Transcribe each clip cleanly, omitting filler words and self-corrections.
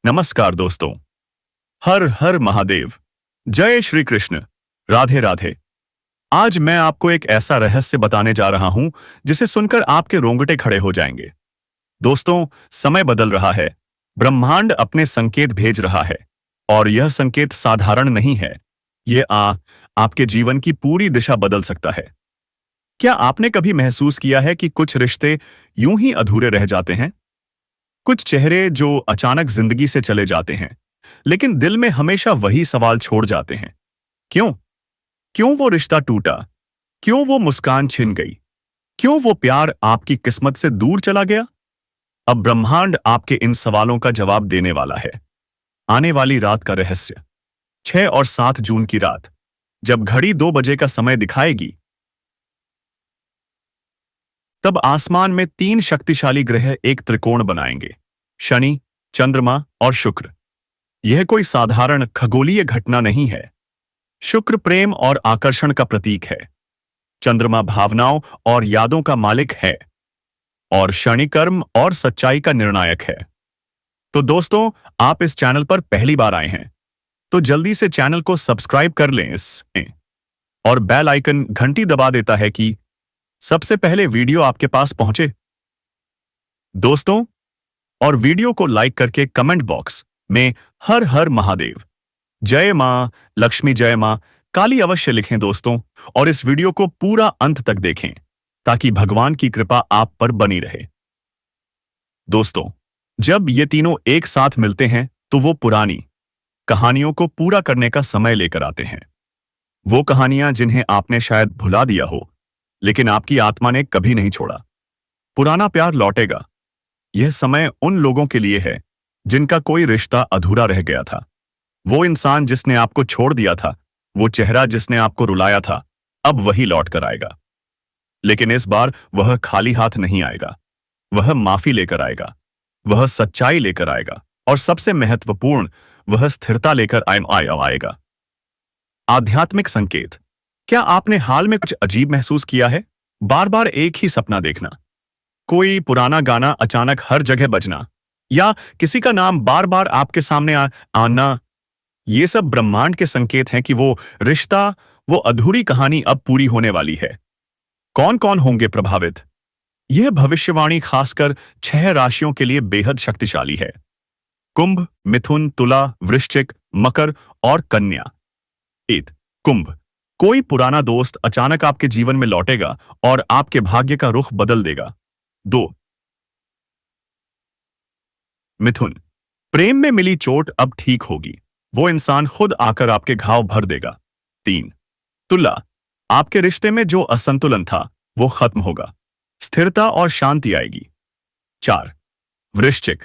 नमस्कार दोस्तों। हर हर महादेव। जय श्री कृष्ण। राधे राधे। आज मैं आपको एक ऐसा रहस्य बताने जा रहा हूं जिसे सुनकर आपके रोंगटे खड़े हो जाएंगे। दोस्तों, समय बदल रहा है। ब्रह्मांड अपने संकेत भेज रहा है और यह संकेत साधारण नहीं है। आपके जीवन की पूरी दिशा बदल सकता है। क्या आपने कभी महसूस किया है कि कुछ रिश्ते यूं ही अधूरे रह जाते हैं? कुछ चेहरे जो अचानक जिंदगी से चले जाते हैं, लेकिन दिल में हमेशा वही सवाल छोड़ जाते हैं। क्यों? क्यों वो रिश्ता टूटा? क्यों वो मुस्कान छिन गई? क्यों वो प्यार आपकी किस्मत से दूर चला गया? अब ब्रह्मांड आपके इन सवालों का जवाब देने वाला है। आने वाली रात का रहस्य। 6 और 7 जून की रात, जब घड़ी 2 बजे का समय दिखाएगी, तब आसमान में 3 शक्तिशाली ग्रह एक त्रिकोण बनाएंगे। शनि, चंद्रमा और शुक्र। यह कोई साधारण खगोलीय घटना नहीं है। शुक्र प्रेम और आकर्षण का प्रतीक है। चंद्रमा भावनाओं और यादों का मालिक है और शनि कर्म और सच्चाई का निर्णायक है। तो दोस्तों, आप इस चैनल पर पहली बार आए हैं तो जल्दी से चैनल को सब्सक्राइब कर लें और बेल आइकन घंटी दबा देता है कि सबसे पहले वीडियो आपके पास पहुंचे। दोस्तों, और वीडियो को लाइक करके कमेंट बॉक्स में हर हर महादेव, जय मां लक्ष्मी, जय मां काली अवश्य लिखें दोस्तों, और इस वीडियो को पूरा अंत तक देखें ताकि भगवान की कृपा आप पर बनी रहे। दोस्तों, जब ये तीनों एक साथ मिलते हैं तो वो पुरानी कहानियों को पूरा करने का समय लेकर आते हैं। वो कहानियां जिन्हें आपने शायद भुला दिया हो, लेकिन आपकी आत्मा ने कभी नहीं छोड़ा। पुराना प्यार लौटेगा। यह समय उन लोगों के लिए है जिनका कोई रिश्ता अधूरा रह गया था। वो इंसान जिसने आपको छोड़ दिया था, वो चेहरा जिसने आपको रुलाया था, अब वही लौट कर आएगा। लेकिन इस बार वह खाली हाथ नहीं आएगा। वह माफी लेकर आएगा, वह सच्चाई लेकर आएगा, और सबसे महत्वपूर्ण, वह स्थिरता लेकर आएगा। आध्यात्मिक संकेत। क्या आपने हाल में कुछ अजीब महसूस किया है? बार बार एक ही सपना देखना, कोई पुराना गाना अचानक हर जगह बजना, या किसी का नाम बार बार आपके सामने आना। ये सब ब्रह्मांड के संकेत हैं कि वो रिश्ता, वो अधूरी कहानी अब पूरी होने वाली है। कौन कौन होंगे प्रभावित? यह भविष्यवाणी खासकर 6 राशियों के लिए बेहद शक्तिशाली है। कुंभ, मिथुन, तुला, वृश्चिक, मकर और कन्या। कुंभ। कोई पुराना दोस्त अचानक आपके जीवन में लौटेगा और आपके भाग्य का रुख बदल देगा। 2, मिथुन। प्रेम में मिली चोट अब ठीक होगी। वो इंसान खुद आकर आपके घाव भर देगा। 3, तुला। आपके रिश्ते में जो असंतुलन था वो खत्म होगा। स्थिरता और शांति आएगी। 4, वृश्चिक।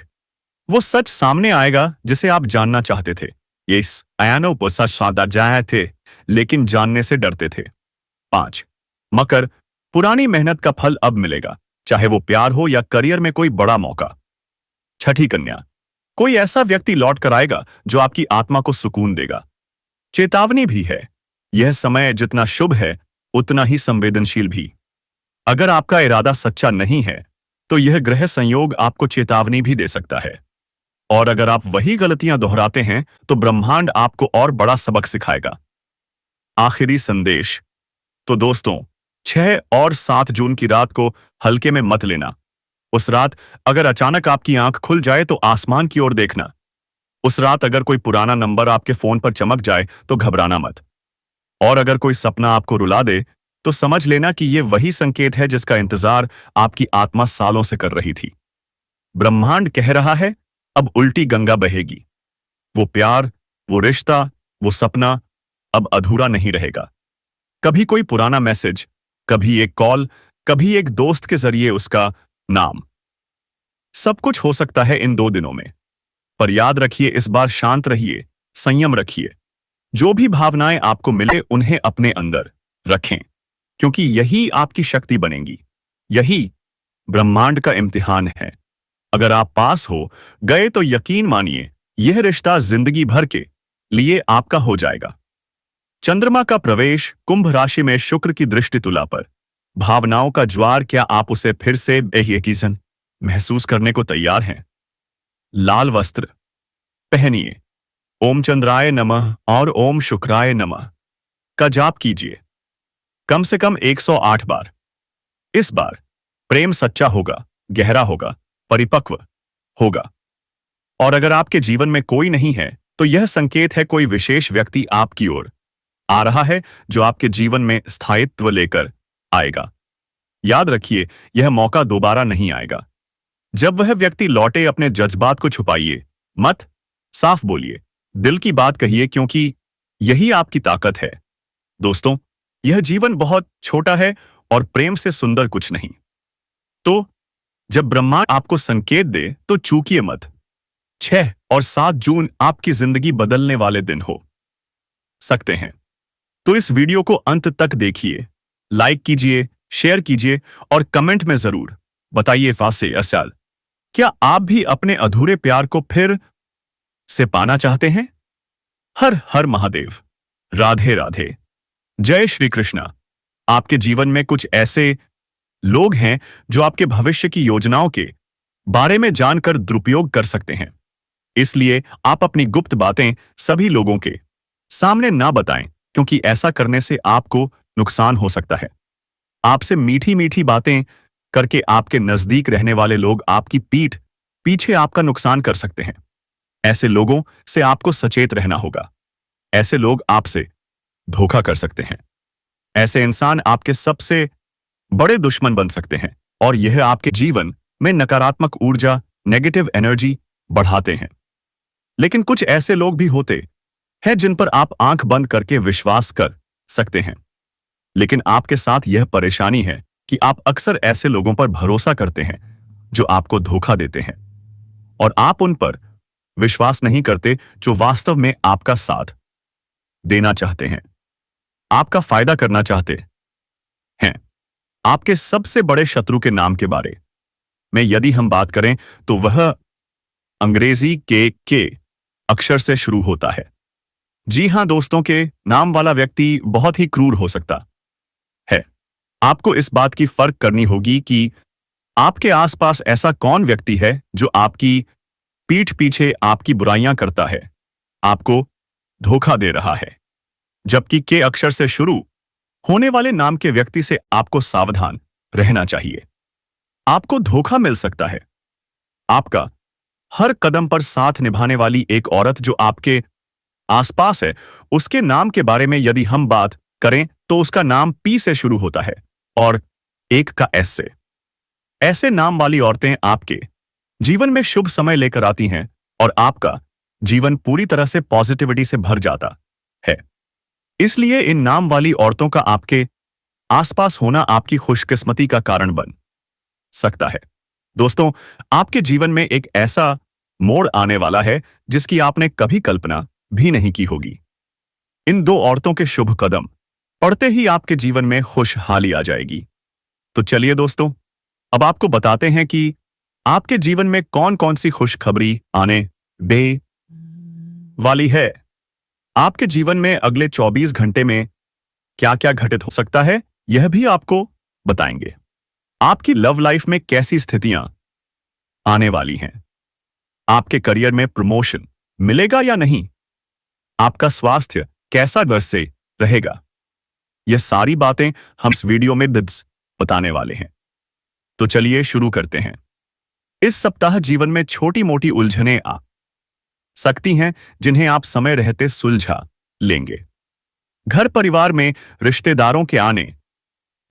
वो सच सामने आएगा जिसे आप जानना चाहते थे। यस, आयानो पोसा सादा जाए थे, लेकिन जानने से डरते थे। 5, मकर। पुरानी मेहनत का फल अब मिलेगा, चाहे वो प्यार हो या करियर में कोई बड़ा मौका। 6, कन्या। कोई ऐसा व्यक्ति लौट कर आएगा जो आपकी आत्मा को सुकून देगा। चेतावनी भी है, यह समय जितना शुभ है उतना ही संवेदनशील भी। अगर आपका इरादा सच्चा नहीं है तो यह ग्रह संयोग आपको चेतावनी भी दे सकता है, और अगर आप वही गलतियां दोहराते हैं तो ब्रह्मांड आपको और बड़ा सबक सिखाएगा। आखिरी संदेश। तो दोस्तों, 6 और 7 जून की रात को हल्के में मत लेना। उस रात अगर अचानक आपकी आंख खुल जाए तो आसमान की ओर देखना। उस रात अगर कोई पुराना नंबर आपके फोन पर चमक जाए तो घबराना मत। और अगर कोई सपना आपको रुला दे तो समझ लेना कि यह वही संकेत है जिसका इंतजार आपकी आत्मा सालों से कर रही थी। ब्रह्मांड कह रहा है, अब उल्टी गंगा बहेगी। वो प्यार, वो रिश्ता, वो सपना अब अधूरा नहीं रहेगा। कभी कोई पुराना मैसेज, कभी एक कॉल, कभी एक दोस्त के जरिए उसका नाम। सब कुछ हो सकता है इन 2 दिनों में, पर याद रखिए, इस बार शांत रहिए, संयम रखिए। जो भी भावनाएं आपको मिले उन्हें अपने अंदर रखें, क्योंकि यही आपकी शक्ति बनेंगी। यही ब्रह्मांड का इम्तिहान है। अगर आप पास हो गए तो यकीन मानिए, यह रिश्ता जिंदगी भर के लिए आपका हो जाएगा। चंद्रमा का प्रवेश, कुंभ राशि में शुक्र की दृष्टि तुला पर, भावनाओं का ज्वार। क्या आप उसे फिर से महसूस करने को तैयार हैं? लाल वस्त्र, पहनिए। ओम चंद्राय नमः और ओम शुक्राय नमः का जाप कीजिए कम से कम 108 बार। इस बार प्रेम सच्चा होगा, गहरा होगा, परिपक्व होगा। और अगर आपके जीवन में कोई नहीं है तो यह संकेत है कोई विशेष व्यक्ति आपकी ओर आ रहा है जो आपके जीवन में स्थायित्व लेकर आएगा। याद रखिए, यह मौका दोबारा नहीं आएगा। जब वह व्यक्ति लौटे अपने जज्बात को छुपाइए मत, साफ बोलिए, दिल की बात कहिए, क्योंकि यही आपकी ताकत है। दोस्तों, यह जीवन बहुत छोटा है और प्रेम से सुंदर कुछ नहीं। तो जब ब्रह्मांड आपको संकेत दे तो चूकिए मत। 6 और 7 जून आपकी जिंदगी बदलने वाले दिन हो सकते हैं। तो इस वीडियो को अंत तक देखिए, लाइक कीजिए, शेयर कीजिए और कमेंट में जरूर बताइए फासे असल क्या आप भी अपने अधूरे प्यार को फिर से पाना चाहते हैं? हर हर महादेव। राधे राधे। जय श्री कृष्णा। आपके जीवन में कुछ ऐसे लोग हैं जो आपके भविष्य की योजनाओं के बारे में जानकर दुरुपयोग कर सकते हैं। इसलिए आप अपनी गुप्त बातें सभी लोगों के सामने ना बताएं, क्योंकि ऐसा करने से आपको नुकसान हो सकता है। आपसे मीठी मीठी बातें करके आपके नजदीक रहने वाले लोग आपकी पीठ पीछे आपका नुकसान कर सकते हैं। ऐसे लोगों से आपको सचेत रहना होगा। ऐसे लोग आपसे धोखा कर सकते हैं। ऐसे इंसान आपके सबसे बड़े दुश्मन बन सकते हैं और यह आपके जीवन में नकारात्मक ऊर्जा, नेगेटिव एनर्जी बढ़ाते हैं। लेकिन कुछ ऐसे लोग भी होते हैं जिन पर आप आंख बंद करके विश्वास कर सकते हैं। लेकिन आपके साथ यह परेशानी है कि आप अक्सर ऐसे लोगों पर भरोसा करते हैं जो आपको धोखा देते हैं, और आप उन पर विश्वास नहीं करते जो वास्तव में आपका साथ देना चाहते हैं, आपका फायदा करना चाहते हैं। आपके सबसे बड़े शत्रु के नाम के बारे में यदि हम बात करें तो वह अंग्रेजी के अक्षर से शुरू होता है। जी हां दोस्तों, के नाम वाला व्यक्ति बहुत ही क्रूर हो सकता है। आपको इस बात की फर्क करनी होगी कि आपके आसपास ऐसा कौन व्यक्ति है जो आपकी पीठ पीछे आपकी बुराइयां करता है, आपको धोखा दे रहा है। जबकि के अक्षर से शुरू होने वाले नाम के व्यक्ति से आपको सावधान रहना चाहिए। आपको धोखा मिल सकता है। आपका हर कदम पर साथ निभाने वाली एक औरत जो आपके आसपास है, उसके नाम के बारे में यदि हम बात करें तो उसका नाम पी से शुरू होता है और एक का एस से। ऐसे नाम वाली औरतें आपके जीवन में शुभ समय लेकर आती हैं और आपका जीवन पूरी तरह से पॉजिटिविटी से भर जाता है। इसलिए इन नाम वाली औरतों का आपके आसपास होना आपकी खुशकिस्मती का कारण बन सकता है। दोस्तों, आपके जीवन में एक ऐसा मोड़ आने वाला है जिसकी आपने कभी कल्पना भी नहीं की होगी। इन दो औरतों के शुभ कदम पड़ते ही आपके जीवन में खुशहाली आ जाएगी। तो चलिए दोस्तों, अब आपको बताते हैं कि आपके जीवन में कौन कौन सी खुशखबरी आने दे वाली है। आपके जीवन में अगले 24 घंटे में क्या क्या घटित हो सकता है, यह भी आपको बताएंगे। आपकी लव लाइफ में कैसी स्थितियां आने वाली हैं, आपके करियर में प्रमोशन मिलेगा या नहीं, आपका स्वास्थ्य कैसा वर्ष से रहेगा, यह सारी बातें हम इस वीडियो में बताने वाले हैं। तो चलिए शुरू करते हैं। इस सप्ताह जीवन में छोटी मोटी उलझनें आ सकती हैं जिन्हें आप समय रहते सुलझा लेंगे। घर परिवार में रिश्तेदारों के आने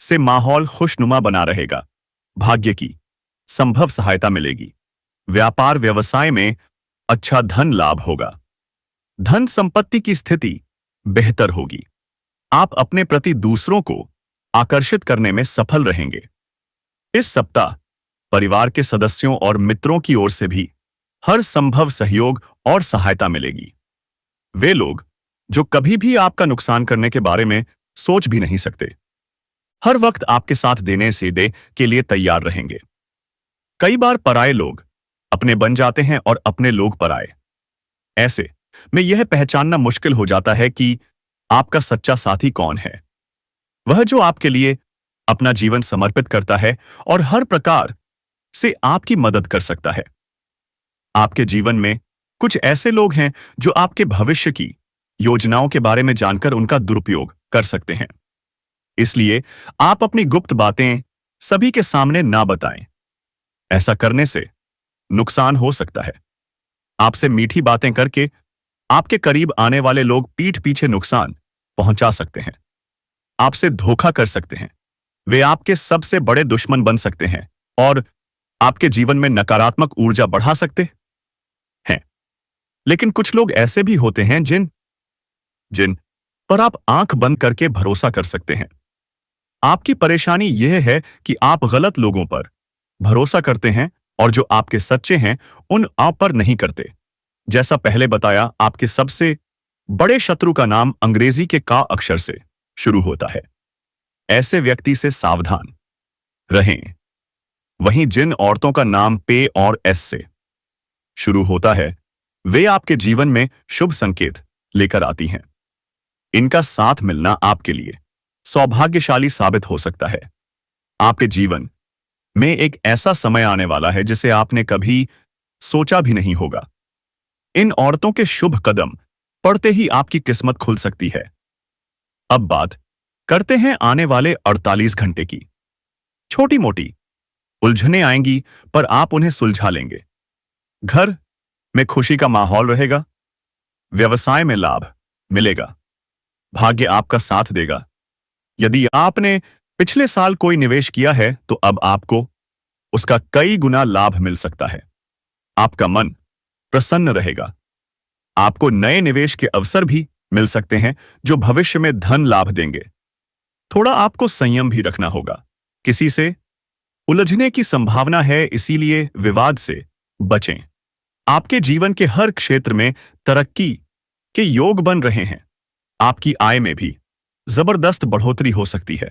से माहौल खुशनुमा बना रहेगा। भाग्य की संभव सहायता मिलेगी। व्यापार व्यवसाय में अच्छा धन लाभ होगा। धन संपत्ति की स्थिति बेहतर होगी। आप अपने प्रति दूसरों को आकर्षित करने में सफल रहेंगे। इस सप्ताह परिवार के सदस्यों और मित्रों की ओर से भी हर संभव सहयोग और सहायता मिलेगी। वे लोग जो कभी भी आपका नुकसान करने के बारे में सोच भी नहीं सकते, हर वक्त आपके साथ देने से दे के लिए तैयार रहेंगे। कई बार पराये लोग अपने बन जाते हैं और अपने लोग पराये। ऐसे में यह पहचानना मुश्किल हो जाता है कि आपका सच्चा साथी कौन है। वह जो आपके लिए अपना जीवन समर्पित करता है और हर प्रकार से आपकी मदद कर सकता है। आपके जीवन में कुछ ऐसे लोग हैं जो आपके भविष्य की योजनाओं के बारे में जानकर उनका दुरुपयोग कर सकते हैं। इसलिए आप अपनी गुप्त बातें सभी के सामने ना बताएं। ऐसा करने से नुकसान हो सकता है। आपसे मीठी बातें करके आपके करीब आने वाले लोग पीठ पीछे नुकसान पहुंचा सकते हैं, आपसे धोखा कर सकते हैं। वे आपके सबसे बड़े दुश्मन बन सकते हैं और आपके जीवन में नकारात्मक ऊर्जा बढ़ा सकते हैं। लेकिन कुछ लोग ऐसे भी होते हैं जिन जिन पर आप आंख बंद करके भरोसा कर सकते हैं। आपकी परेशानी यह है कि आप गलत लोगों पर भरोसा करते हैं और जो आपके सच्चे हैं उन आप पर नहीं करते। जैसा पहले बताया, आपके सबसे बड़े शत्रु का नाम अंग्रेजी के का अक्षर से शुरू होता है। ऐसे व्यक्ति से सावधान रहें। वहीं जिन औरतों का नाम पे और एस से शुरू होता है, वे आपके जीवन में शुभ संकेत लेकर आती हैं। इनका साथ मिलना आपके लिए सौभाग्यशाली साबित हो सकता है। आपके जीवन में एक ऐसा समय आने वाला है जिसे आपने कभी सोचा भी नहीं होगा। इन औरतों के शुभ कदम पड़ते ही आपकी किस्मत खुल सकती है। अब बात करते हैं आने वाले 48 घंटे की। छोटी मोटी उलझनें आएंगी पर आप उन्हें सुलझा लेंगे। घर में खुशी का माहौल रहेगा। व्यवसाय में लाभ मिलेगा। भाग्य आपका साथ देगा। यदि आपने पिछले साल कोई निवेश किया है तो अब आपको उसका कई गुना लाभ मिल सकता है। आपका मन प्रसन्न रहेगा। आपको नए निवेश के अवसर भी मिल सकते हैं जो भविष्य में धन लाभ देंगे। थोड़ा आपको संयम भी रखना होगा। किसी से उलझने की संभावना है, इसीलिए विवाद से बचें। आपके जीवन के हर क्षेत्र में तरक्की के योग बन रहे हैं। आपकी आय में भी जबरदस्त बढ़ोतरी हो सकती है।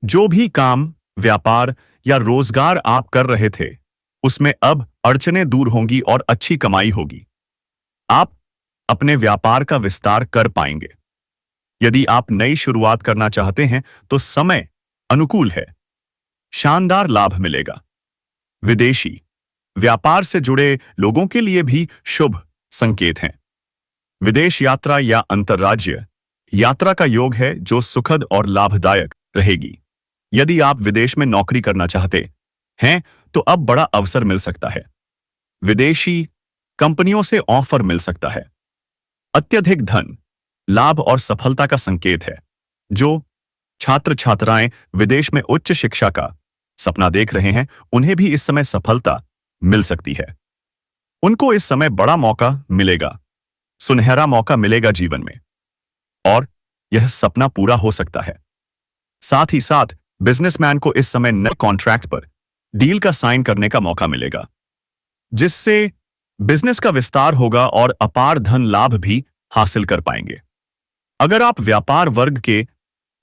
जो भी काम, व्यापार या रोजगार आप कर रहे थे, उसमें अब अड़चनें दूर होंगी और अच्छी कमाई होगी। आप अपने व्यापार का विस्तार कर पाएंगे। यदि आप नई शुरुआत करना चाहते हैं तो समय अनुकूल है। शानदार लाभ मिलेगा। विदेशी व्यापार से जुड़े लोगों के लिए भी शुभ संकेत हैं। विदेश यात्रा या अंतर्राज्यीय यात्रा का योग है जो सुखद और लाभदायक रहेगी। यदि आप विदेश में नौकरी करना चाहते हैं तो अब बड़ा अवसर मिल सकता है। विदेशी कंपनियों से ऑफर मिल सकता है। अत्यधिक धन लाभ और सफलता का संकेत है। जो छात्र छात्राएं विदेश में उच्च शिक्षा का सपना देख रहे हैं, उन्हें भी इस समय सफलता मिल सकती है। उनको इस समय बड़ा मौका मिलेगा। सुनहरा मौका मिलेगा जीवन में और यह सपना पूरा हो सकता है। साथ ही साथ बिजनेसमैन को इस समय नए कॉन्ट्रैक्ट पर डील का साइन करने का मौका मिलेगा, जिससे बिजनेस का विस्तार होगा और अपार धन लाभ भी हासिल कर पाएंगे। अगर आप व्यापार वर्ग के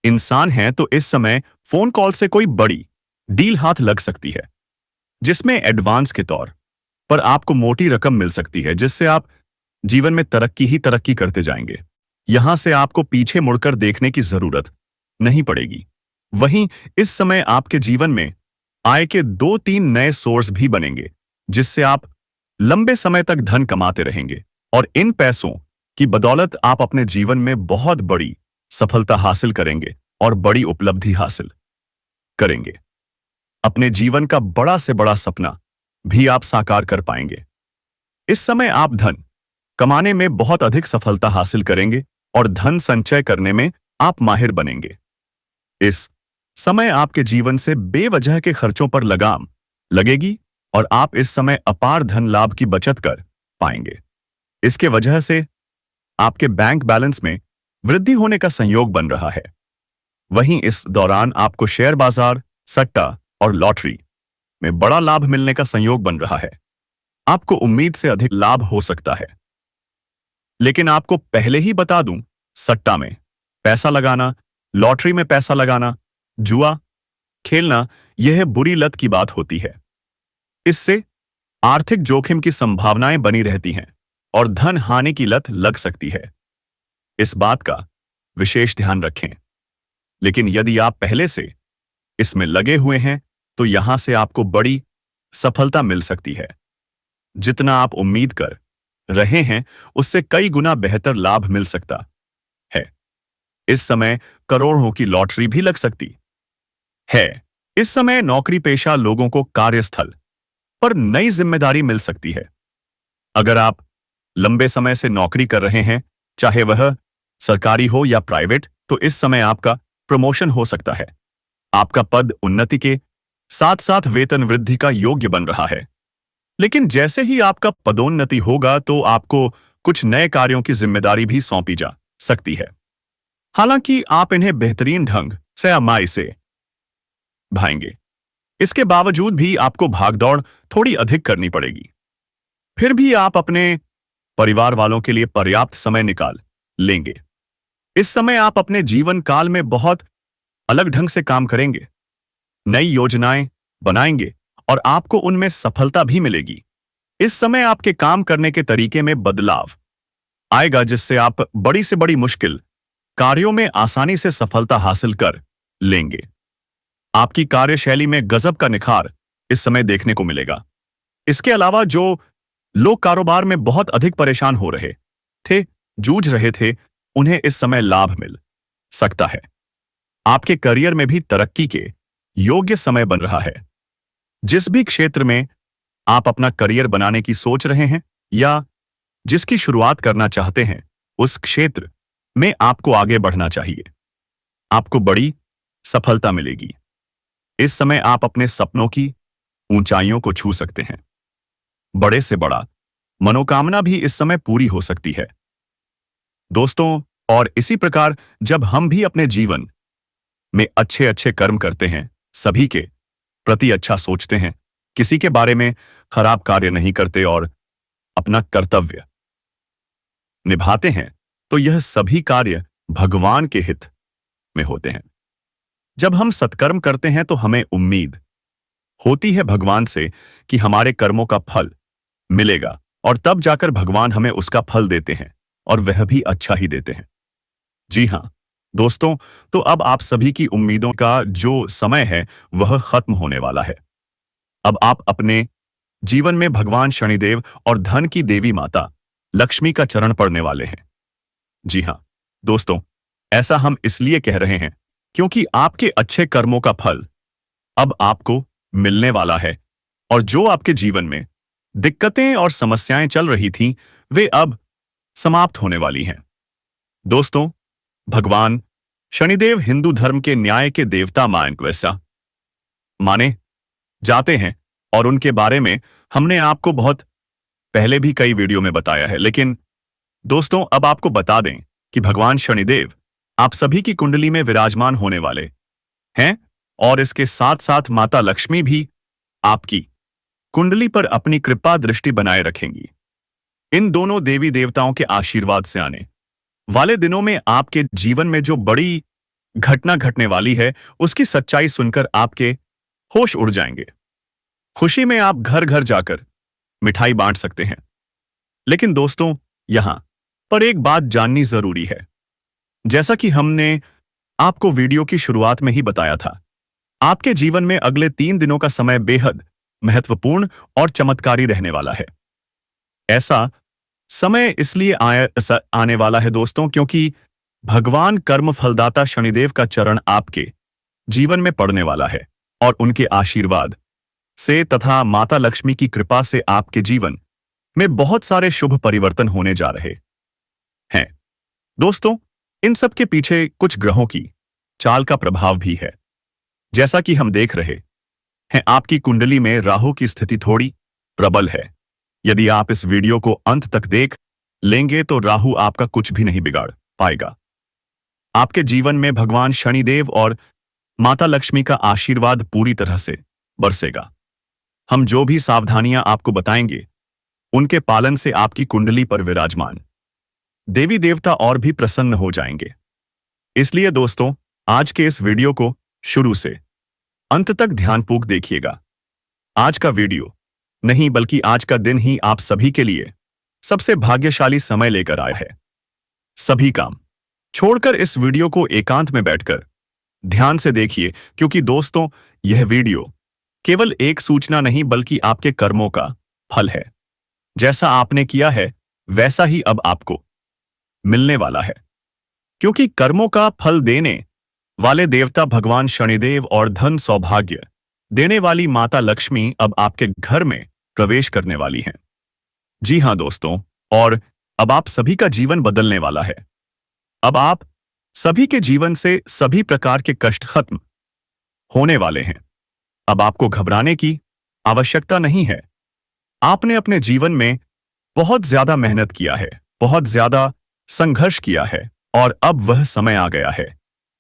इंसान हैं तो इस समय फोन कॉल से कोई बड़ी डील हाथ लग सकती है, जिसमें एडवांस के तौर पर आपको मोटी रकम मिल सकती है, जिससे आप जीवन में तरक्की ही तरक्की करते जाएंगे। यहां से आपको पीछे मुड़कर देखने की जरूरत नहीं पड़ेगी। वहीं इस समय आपके जीवन में आय के 2-3 नए सोर्स भी बनेंगे, जिससे आप लंबे समय तक धन कमाते रहेंगे और इन पैसों की बदौलत आप अपने जीवन में बहुत बड़ी सफलता हासिल करेंगे और बड़ी उपलब्धि हासिल करेंगे। अपने जीवन का बड़ा से बड़ा सपना भी आप साकार कर पाएंगे। इस समय आप धन कमाने में बहुत अधिक सफलता हासिल करेंगे और धन संचय करने में आप माहिर बनेंगे। इस समय आपके जीवन से बेवजह के खर्चों पर लगाम लगेगी और आप इस समय अपार धन लाभ की बचत कर पाएंगे। इसके वजह से आपके बैंक बैलेंस में वृद्धि होने का संयोग बन रहा है। वहीं इस दौरान आपको शेयर बाजार, सट्टा और लॉटरी में बड़ा लाभ मिलने का संयोग बन रहा है। आपको उम्मीद से अधिक लाभ हो सकता है। लेकिन आपको पहले ही बता दूं, सट्टा में पैसा लगाना, लॉटरी में पैसा लगाना, जुआ खेलना, यह बुरी लत की बात होती है। इससे आर्थिक जोखिम की संभावनाएं बनी रहती हैं और धन हानि की लत लग सकती है। इस बात का विशेष ध्यान रखें। लेकिन यदि आप पहले से इसमें लगे हुए हैं तो यहां से आपको बड़ी सफलता मिल सकती है। जितना आप उम्मीद कर रहे हैं उससे कई गुना बेहतर लाभ मिल सकता है। इस समय करोड़ों की लॉटरी भी लग सकती है। इस समय नौकरी पेशा लोगों को कार्यस्थल पर नई जिम्मेदारी मिल सकती है। अगर आप लंबे समय से नौकरी कर रहे हैं, चाहे वह सरकारी हो या प्राइवेट, तो इस समय आपका प्रमोशन हो सकता है। आपका पद उन्नति के साथ साथ वेतन वृद्धि का योग्य बन रहा है। लेकिन जैसे ही आपका पदोन्नति होगा तो आपको कुछ नए कार्यों की जिम्मेदारी भी सौंपी जा सकती है। हालांकि आप इन्हें बेहतरीन ढंग से अमाई से भाएंगे। इसके बावजूद भी आपको भागदौड़ थोड़ी अधिक करनी पड़ेगी। फिर भी आप अपने परिवार वालों के लिए पर्याप्त समय निकाल लेंगे। इस समय आप अपने जीवन काल में बहुत अलग ढंग से काम करेंगे, नई योजनाएं बनाएंगे और आपको उनमें सफलता भी मिलेगी। इस समय आपके काम करने के तरीके में बदलाव आएगा, जिससे आप बड़ी से बड़ी मुश्किल कार्यों में आसानी से सफलता हासिल कर लेंगे। आपकी कार्यशैली में गजब का निखार इस समय देखने को मिलेगा। इसके अलावा जो लोग कारोबार में बहुत अधिक परेशान हो रहे थे, जूझ रहे थे, उन्हें इस समय लाभ मिल सकता है। आपके करियर में भी तरक्की के योग्य समय बन रहा है। जिस भी क्षेत्र में आप अपना करियर बनाने की सोच रहे हैं या जिसकी शुरुआत करना चाहते हैं, उस क्षेत्र में आपको आगे बढ़ना चाहिए। आपको बड़ी सफलता मिलेगी। इस समय आप अपने सपनों की ऊंचाइयों को छू सकते हैं। बड़े से बड़ा मनोकामना भी इस समय पूरी हो सकती है दोस्तों। और इसी प्रकार जब हम भी अपने जीवन में अच्छे अच्छे कर्म करते हैं, सभी के प्रति अच्छा सोचते हैं, किसी के बारे में खराब कार्य नहीं करते और अपना कर्तव्य निभाते हैं, तो यह सभी कार्य भगवान के हित में होते हैं। जब हम सत्कर्म करते हैं तो हमें उम्मीद होती है भगवान से कि हमारे कर्मों का फल मिलेगा, और तब जाकर भगवान हमें उसका फल देते हैं, और वह भी अच्छा ही देते हैं। जी हां दोस्तों, तो अब आप सभी की उम्मीदों का जो समय है वह खत्म होने वाला है। अब आप अपने जीवन में भगवान शनिदेव और धन की देवी माता लक्ष्मी का चरण पड़ने वाले हैं। जी हां दोस्तों, ऐसा हम इसलिए कह रहे हैं क्योंकि आपके अच्छे कर्मों का फल अब आपको मिलने वाला है, और जो आपके जीवन में दिक्कतें और समस्याएं चल रही थीं, वे अब समाप्त होने वाली हैं। दोस्तों, भगवान शनिदेव हिंदू धर्म के न्याय के देवता माने जाते हैं, और उनके बारे में हमने आपको बहुत पहले भी कई वीडियो में बताया है। लेकिन दोस्तों, अब आपको बता दें कि भगवान शनिदेव आप सभी की कुंडली में विराजमान होने वाले हैं, और इसके साथ साथ माता लक्ष्मी भी आपकी कुंडली पर अपनी कृपा दृष्टि बनाए रखेंगी। इन दोनों देवी देवताओं के आशीर्वाद से आने वाले दिनों में आपके जीवन में जो बड़ी घटना घटने वाली है, उसकी सच्चाई सुनकर आपके होश उड़ जाएंगे। खुशी में आप घर घर जाकर मिठाई बांट सकते हैं। लेकिन दोस्तों, यहां पर एक बात जाननी जरूरी है। जैसा कि हमने आपको वीडियो की शुरुआत में ही बताया था, आपके जीवन में अगले 3 दिनों का समय बेहद महत्वपूर्ण और चमत्कारी रहने वाला है। ऐसा समय इसलिए आने वाला है दोस्तों, क्योंकि भगवान कर्म फलदाता शनिदेव का चरण आपके जीवन में पड़ने वाला है, और उनके आशीर्वाद से तथा माता लक्ष्मी की कृपा से आपके जीवन में बहुत सारे शुभ परिवर्तन होने जा रहे हैं। दोस्तों, इन सब के पीछे कुछ ग्रहों की चाल का प्रभाव भी है। जैसा कि हम देख रहे हैं, आपकी कुंडली में राहु की स्थिति थोड़ी प्रबल है। यदि आप इस वीडियो को अंत तक देख लेंगे तो राहु आपका कुछ भी नहीं बिगाड़ पाएगा। आपके जीवन में भगवान शनिदेव और माता लक्ष्मी का आशीर्वाद पूरी तरह से बरसेगा। हम जो भी सावधानियां आपको बताएंगे, उनके पालन से आपकी कुंडली पर विराजमान देवी देवता और भी प्रसन्न हो जाएंगे। इसलिए दोस्तों, आज के इस वीडियो को शुरू से अंत तक ध्यानपूर्वक देखिएगा। आज का वीडियो नहीं बल्कि आज का दिन ही आप सभी के लिए सबसे भाग्यशाली समय लेकर आया है। सभी काम छोड़कर इस वीडियो को एकांत में बैठकर ध्यान से देखिए, क्योंकि दोस्तों, यह वीडियो केवल एक सूचना नहीं बल्कि आपके कर्मों का फल है। जैसा आपने किया है, वैसा ही अब आपको मिलने वाला है, क्योंकि कर्मों का फल देने वाले देवता भगवान शनिदेव और धन सौभाग्य देने वाली माता लक्ष्मी अब आपके घर में प्रवेश करने वाली हैं। जी हां दोस्तों, और अब आप सभी का जीवन बदलने वाला है। अब आप सभी के जीवन से सभी प्रकार के कष्ट खत्म होने वाले हैं। अब आपको घबराने की आवश्यकता नहीं है। आपने अपने जीवन में बहुत ज्यादा मेहनत किया है, बहुत ज्यादा संघर्ष किया है, और अब वह समय आ गया है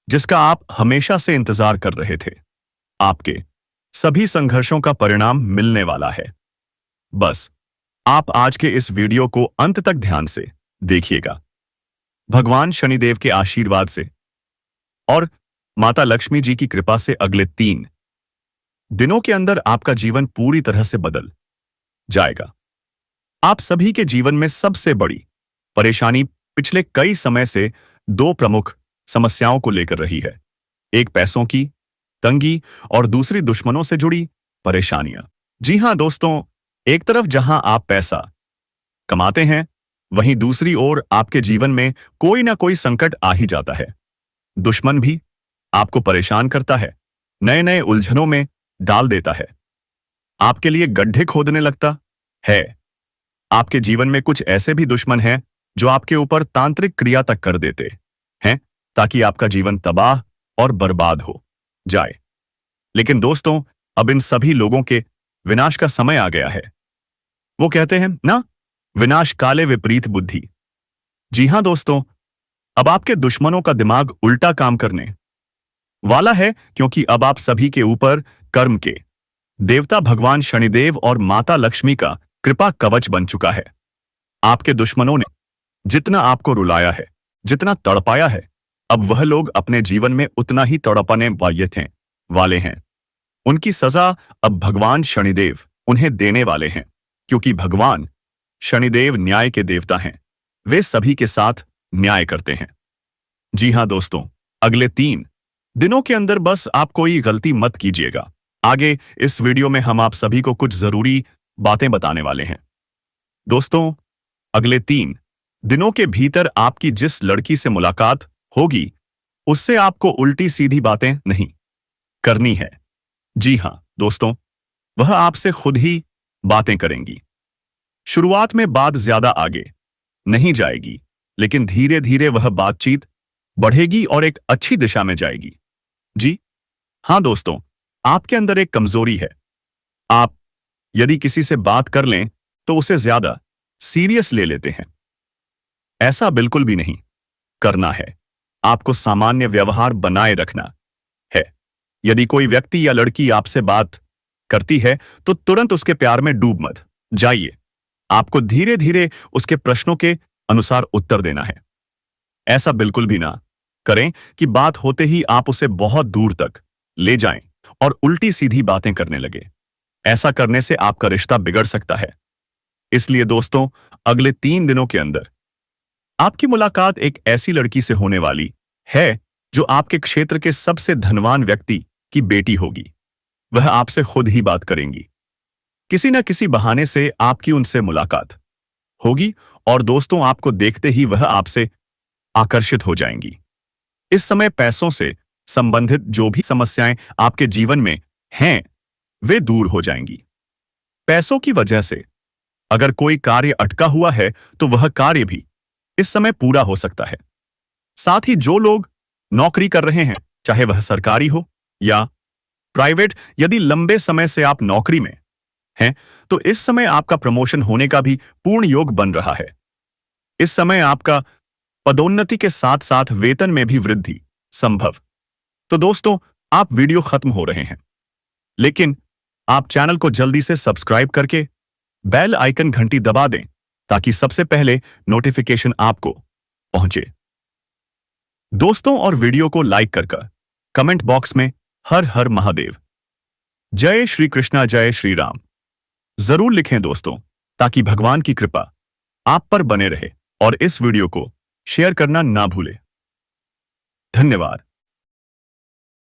जिसका आप हमेशा से इंतजार कर रहे थे। आपके सभी संघर्षों का परिणाम मिलने वाला है। बस आप आज के इस वीडियो को अंत तक ध्यान से देखिएगा। भगवान शनिदेव के आशीर्वाद से और माता लक्ष्मी जी की कृपा से अगले 3 दिनों के अंदर आपका जीवन पूरी तरह से बदल जाएगा। आप सभी के जीवन में सबसे बड़ी परेशानी पिछले कई समय से 2 प्रमुख समस्याओं को लेकर रही है। एक पैसों की तंगी और दूसरी दुश्मनों से जुड़ी परेशानियां। जी हां दोस्तों, एक तरफ जहां आप पैसा कमाते हैं, वहीं दूसरी ओर आपके जीवन में कोई ना कोई संकट आ ही जाता है। दुश्मन भी आपको परेशान करता है, नए नए उलझनों में डाल देता है, आपके लिए गड्ढे खोदने लगता है। आपके जीवन में कुछ ऐसे भी दुश्मन हैं जो आपके ऊपर तांत्रिक क्रिया तक कर देते हैं ताकि आपका जीवन तबाह और बर्बाद हो जाए। लेकिन दोस्तों, अब इन सभी लोगों के विनाश का समय आ गया है। वो कहते हैं ना, विनाश काले विपरीत बुद्धि। जी हां दोस्तों, अब आपके दुश्मनों का दिमाग उल्टा काम करने वाला है, क्योंकि अब आप सभी के ऊपर कर्म के देवता भगवान शनिदेव और माता लक्ष्मी का कृपा कवच बन चुका है। आपके दुश्मनों ने जितना आपको रुलाया है, जितना तड़पाया है, अब वह लोग अपने जीवन में उतना ही तड़पने वाले हैं। उनकी सजा अब भगवान शनिदेव उन्हें देने वाले हैं, क्योंकि भगवान शनिदेव न्याय के देवता हैं। वे सभी के साथ न्याय करते हैं। जी हां दोस्तों, अगले 3 दिनों के अंदर बस आप कोई गलती मत कीजिएगा। आगे इस वीडियो में हम आप सभी को कुछ जरूरी बातें बताने वाले हैं। दोस्तों, अगले 3 दिनों के भीतर आपकी जिस लड़की से मुलाकात होगी, उससे आपको उल्टी सीधी बातें नहीं करनी है। जी हां दोस्तों, वह आपसे खुद ही बातें करेंगी। शुरुआत में बात ज्यादा आगे नहीं जाएगी, लेकिन धीरे धीरे वह बातचीत बढ़ेगी और एक अच्छी दिशा में जाएगी। जी हां दोस्तों, आपके अंदर एक कमजोरी है। आप यदि किसी से बात कर लें तो उसे ज्यादा सीरियस ले लेते हैं। ऐसा बिल्कुल भी नहीं करना है। आपको सामान्य व्यवहार बनाए रखना है। यदि कोई व्यक्ति या लड़की आपसे बात करती है तो तुरंत उसके प्यार में डूब मत जाइए। आपको धीरे धीरे उसके प्रश्नों के अनुसार उत्तर देना है। ऐसा बिल्कुल भी ना करें कि बात होते ही आप उसे बहुत दूर तक ले जाएं और उल्टी सीधी बातें करने लगे। ऐसा करने से आपका रिश्ता बिगड़ सकता है। इसलिए दोस्तों, अगले 3 दिनों के अंदर आपकी मुलाकात एक ऐसी लड़की से होने वाली है जो आपके क्षेत्र के सबसे धनवान व्यक्ति की बेटी होगी। वह आपसे खुद ही बात करेंगी। किसी न किसी बहाने से आपकी उनसे मुलाकात होगी और दोस्तों, आपको देखते ही वह आपसे आकर्षित हो जाएंगी। इस समय पैसों से संबंधित जो भी समस्याएं आपके जीवन में हैं, वे दूर हो जाएंगी। पैसों की वजह से अगर कोई कार्य अटका हुआ है तो वह कार्य भी इस समय पूरा हो सकता है। साथ ही जो लोग नौकरी कर रहे हैं, चाहे वह सरकारी हो या प्राइवेट, यदि लंबे समय से आप नौकरी में हैं तो इस समय आपका प्रमोशन होने का भी पूर्ण योग बन रहा है। इस समय आपका पदोन्नति के साथ साथ वेतन में भी वृद्धि संभव। तो दोस्तों, आप वीडियो खत्म हो रहे हैं, लेकिन आप चैनल को जल्दी से सब्सक्राइब करके बेल आइकन घंटी दबा दें ताकि सबसे पहले नोटिफिकेशन आपको पहुंचे। दोस्तों, और वीडियो को लाइक कर कमेंट बॉक्स में हर हर महादेव, जय श्री कृष्णा, जय श्री राम जरूर लिखें दोस्तों, ताकि भगवान की कृपा आप पर बने रहे। और इस वीडियो को शेयर करना ना भूलें। धन्यवाद।